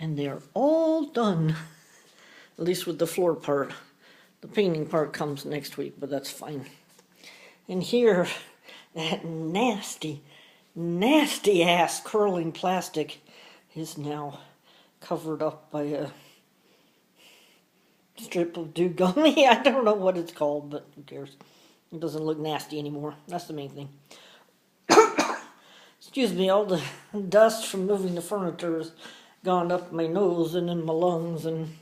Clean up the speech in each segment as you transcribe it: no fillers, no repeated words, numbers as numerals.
and they're all done, at least with the floor part. The painting part comes next week, but that's fine. And here, that nasty, nasty ass curling plastic is now covered up by a strip of dew gummy. I don't know what it's called, but who cares? It doesn't look nasty anymore. That's the main thing. Excuse me, all the dust from moving the furniture has gone up my nose and in my lungs and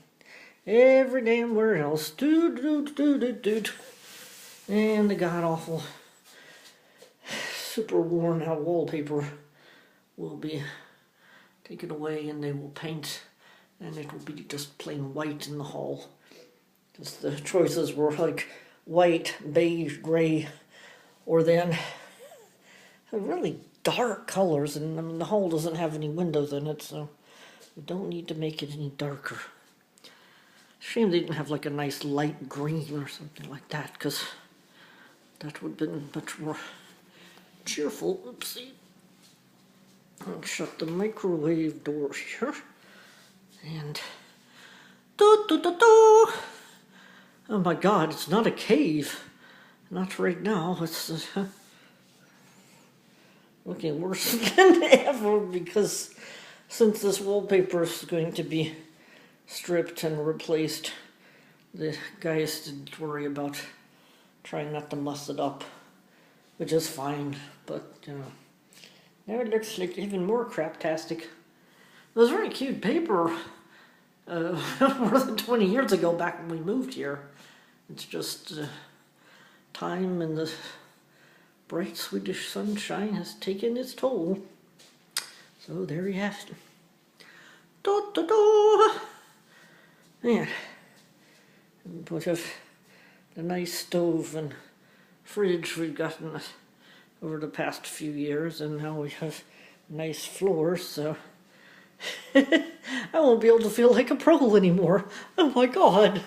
every damn where else. Doot. And the god awful, super worn out wallpaper will be taken away and they will paint, and it will be just plain white in the hall. Just the choices were like white, beige, gray, or then really dark colors, and I mean, the hall doesn't have any windows in it, so we don't need to make it any darker. Shame they didn't have like a nice light green or something like that, because that would have been much more cheerful. Oopsie. I'll shut the microwave door here. And oh my god, it's not a cave. Not right now. It's looking worse than ever, because since this wallpaper is going to be stripped and replaced, the guys didn't worry about trying not to muss it up, which is fine, but now it looks like even more craptastic. It was very cute paper more than 20 years ago, back when we moved here. It's just time and the bright Swedish sunshine has taken its toll. So there you have it. Yeah. We have the nice stove and fridge we've gotten over the past few years, and now we have nice floors, so I won't be able to feel like a pro anymore. Oh my god.